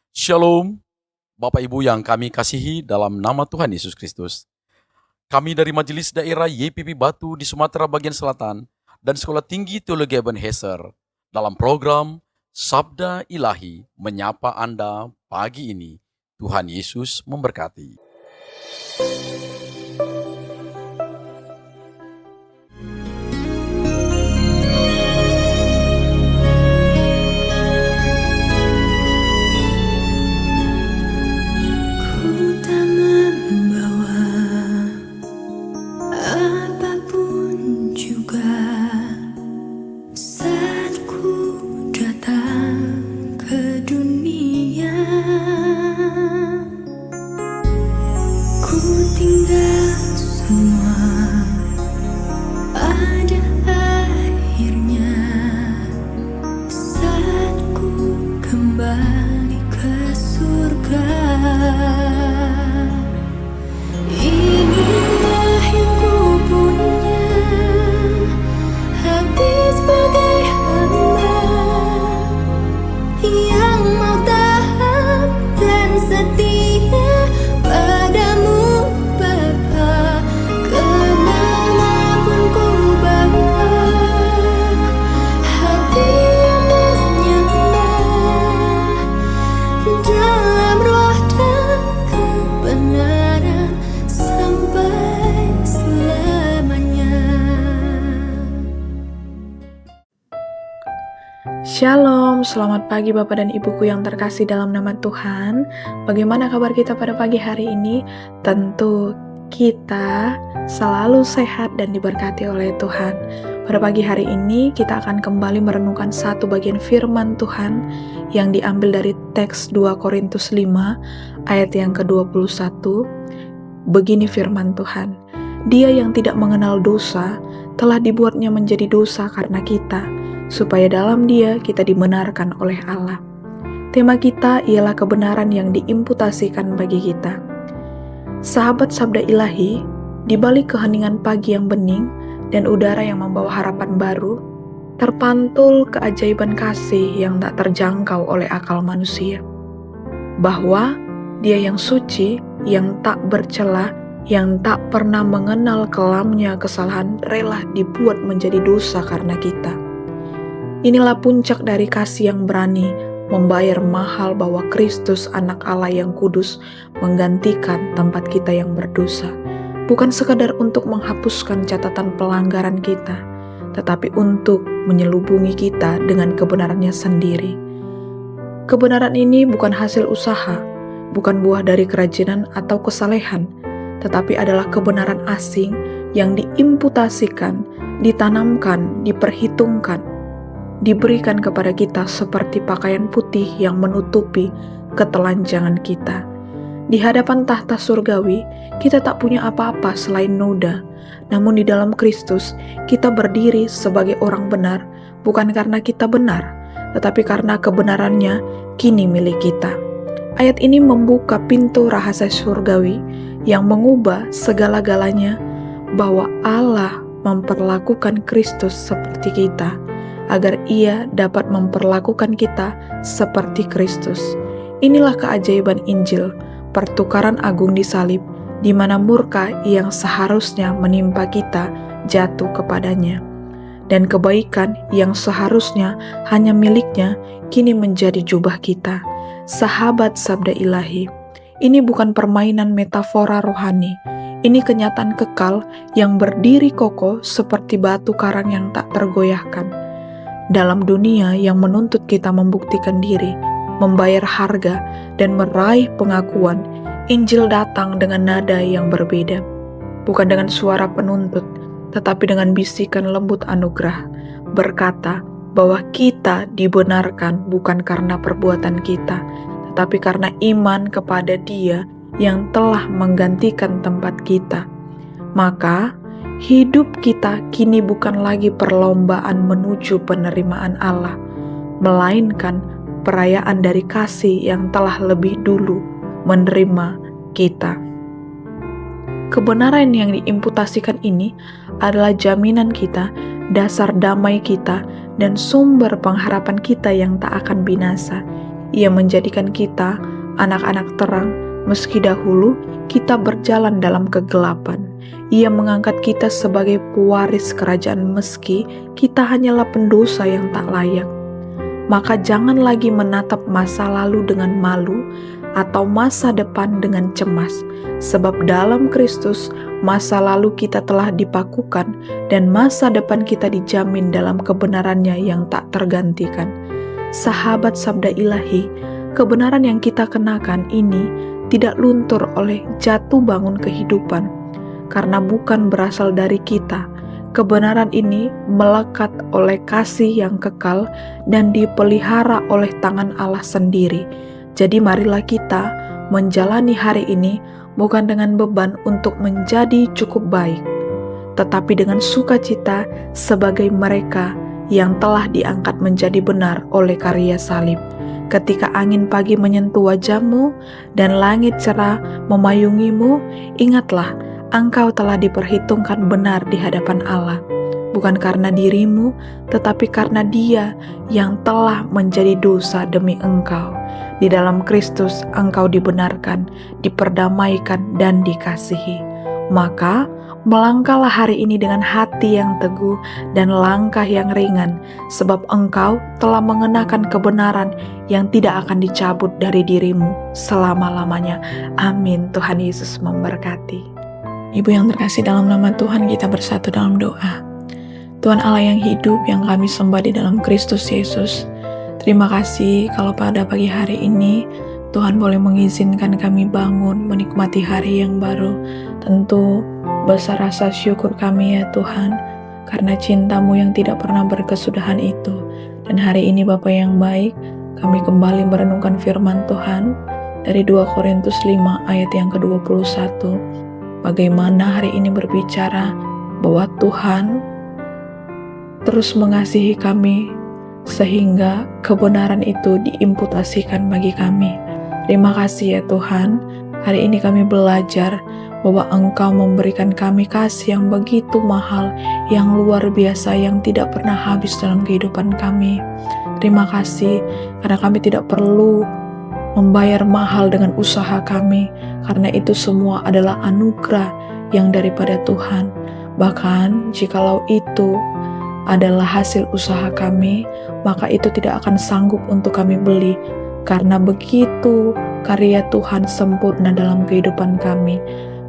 Shalom, Bapak Ibu yang kami kasihi dalam nama Tuhan Yesus Kristus. Kami dari Majelis Daerah YPP Batu di Sumatera Bagian Selatan dan Sekolah Tinggi Teologi Ebenezer dalam program Sabda Ilahi menyapa Anda pagi ini. Tuhan Yesus memberkati. Ku tak membawa apapun juga saat ku datang ke dunia. Ku tinggal semua pada akhirnya saat ku kembali ke surga. Inilah yang ku punya, hati sebagai hamba yang mau taat dan setia padamu Bapa. Kemanapun ku bawa hati yang menyembah dalam roh dan kebenaran sampai selamanya. Shalom, selamat pagi Bapak dan Ibuku yang terkasih dalam nama Tuhan. Bagaimana kabar kita pada pagi hari ini? Tentu kita selalu sehat dan diberkati oleh Tuhan. Pada pagi hari ini kita akan kembali merenungkan satu bagian firman Tuhan yang diambil dari teks 2 Korintus 5 ayat yang ke-21. Begini firman Tuhan, Dia yang tidak mengenal dosa telah dibuatnya menjadi dosa karena kita, supaya dalam Dia kita dibenarkan oleh Allah. Tema kita ialah kebenaran yang diimputasikan bagi kita. Sahabat Sabda Ilahi, di balik keheningan pagi yang bening dan udara yang membawa harapan baru, terpantul keajaiban kasih yang tak terjangkau oleh akal manusia. Bahwa Dia yang suci, yang tak bercela, yang tak pernah mengenal kelamnya kesalahan, rela dibuat menjadi dosa karena kita. Inilah puncak dari kasih yang berani membayar mahal bahwa Kristus anak Allah yang kudus menggantikan tempat kita yang berdosa. Bukan sekadar untuk menghapuskan catatan pelanggaran kita, tetapi untuk menyelubungi kita dengan kebenarannya sendiri. Kebenaran ini bukan hasil usaha, bukan buah dari kerajinan atau kesalehan, tetapi adalah kebenaran asing yang diimputasikan, ditanamkan, diperhitungkan, diberikan kepada kita seperti pakaian putih yang menutupi ketelanjangan kita. Di hadapan tahta surgawi, kita tak punya apa-apa selain noda. Namun di dalam Kristus, kita berdiri sebagai orang benar, bukan karena kita benar, tetapi karena kebenarannya kini milik kita. Ayat ini membuka pintu rahasia surgawi yang mengubah segala-galanya, bahwa Allah memperlakukan Kristus seperti kita, agar Ia dapat memperlakukan kita seperti Kristus. Inilah keajaiban Injil, pertukaran agung di salib, di mana murka yang seharusnya menimpa kita jatuh kepadanya, dan kebaikan yang seharusnya hanya miliknya kini menjadi jubah kita. Sahabat Sabda Ilahi, ini bukan permainan metafora rohani. Ini kenyataan kekal yang berdiri kokoh seperti batu karang yang tak tergoyahkan. Dalam dunia yang menuntut kita membuktikan diri, membayar harga, dan meraih pengakuan, Injil datang dengan nada yang berbeda. Bukan dengan suara penuntut, tetapi dengan bisikan lembut anugerah, berkata bahwa kita dibenarkan bukan karena perbuatan kita, tetapi karena iman kepada Dia yang telah menggantikan tempat kita. Maka, hidup kita kini bukan lagi perlombaan menuju penerimaan Allah, melainkan perayaan dari kasih yang telah lebih dulu menerima kita. Kebenaran yang diimputasikan ini adalah jaminan kita, dasar damai kita, dan sumber pengharapan kita yang tak akan binasa. Ia menjadikan kita anak-anak terang, meski dahulu kita berjalan dalam kegelapan. Ia mengangkat kita sebagai pewaris kerajaan meski kita hanyalah pendosa yang tak layak. Maka jangan lagi menatap masa lalu dengan malu atau masa depan dengan cemas, sebab dalam Kristus masa lalu kita telah dipakukan dan masa depan kita dijamin dalam kebenarannya yang tak tergantikan. Sahabat sabda ilahi, kebenaran yang kita kenakan ini tidak luntur oleh jatuh bangun kehidupan, karena bukan berasal dari kita. Kebenaran ini melekat oleh kasih yang kekal dan dipelihara oleh tangan Allah sendiri. Jadi marilah kita menjalani hari ini bukan dengan beban untuk menjadi cukup baik, tetapi dengan sukacita sebagai mereka yang telah diangkat menjadi benar oleh karya salib. Ketika angin pagi menyentuh wajahmu dan langit cerah memayungimu, ingatlah engkau telah diperhitungkan benar di hadapan Allah, bukan karena dirimu, tetapi karena Dia yang telah menjadi dosa demi engkau. Di dalam Kristus engkau dibenarkan, diperdamaikan, dan dikasihi. Maka melangkahlah hari ini dengan hati yang teguh dan langkah yang ringan, sebab engkau telah mengenakan kebenaran yang tidak akan dicabut dari dirimu selama-lamanya. Amin. Tuhan Yesus memberkati. Ibu yang terkasih, dalam nama Tuhan kita bersatu dalam doa. Tuhan Allah yang hidup, yang kami sembah di dalam Kristus Yesus, terima kasih kalau pada pagi hari ini Tuhan boleh mengizinkan kami bangun menikmati hari yang baru. Tentu besar rasa syukur kami ya Tuhan, karena cinta-Mu yang tidak pernah berkesudahan itu. Dan hari ini Bapa yang baik, kami kembali merenungkan firman Tuhan dari 2 Korintus 5 ayat yang ke-21. Bagaimana hari ini berbicara bahwa Tuhan terus mengasihi kami sehingga kebenaran itu diimputasikan bagi kami. Terima kasih ya Tuhan, hari ini kami belajar bahwa Engkau memberikan kami kasih yang begitu mahal, yang luar biasa, yang tidak pernah habis dalam kehidupan kami. Terima kasih karena kami tidak perlu membayar mahal dengan usaha kami, karena itu semua adalah anugerah yang daripada Tuhan. Bahkan jikalau itu adalah hasil usaha kami, maka itu tidak akan sanggup untuk kami beli, karena begitu karya Tuhan sempurna dalam kehidupan kami.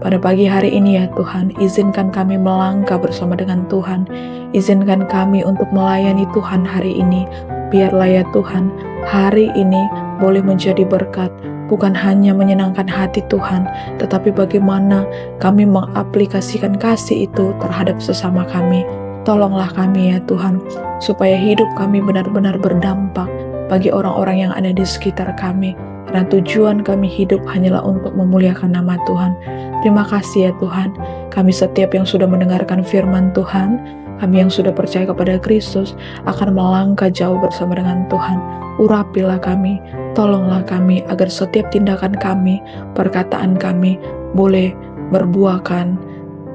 Pada pagi hari ini ya Tuhan, izinkan kami melangkah bersama dengan Tuhan, izinkan kami untuk melayani Tuhan hari ini. Biarlah ya Tuhan, hari ini boleh menjadi berkat, bukan hanya menyenangkan hati Tuhan, tetapi bagaimana kami mengaplikasikan kasih itu terhadap sesama kami. Tolonglah kami ya Tuhan, supaya hidup kami benar-benar berdampak bagi orang-orang yang ada di sekitar kami, karena tujuan kami hidup hanyalah untuk memuliakan nama Tuhan. Terima kasih ya Tuhan, kami setiap yang sudah mendengarkan firman Tuhan, kami yang sudah percaya kepada Kristus akan melangkah jauh bersama dengan Tuhan. Urapilah kami, tolonglah kami agar setiap tindakan kami, perkataan kami boleh berbuahkan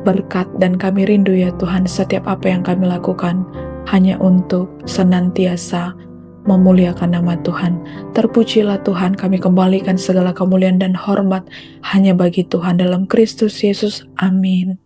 berkat, dan kami rindu ya Tuhan setiap apa yang kami lakukan hanya untuk senantiasa memuliakan nama Tuhan. Terpujilah Tuhan, kami kembalikan segala kemuliaan dan hormat hanya bagi Tuhan dalam Kristus Yesus. Amin.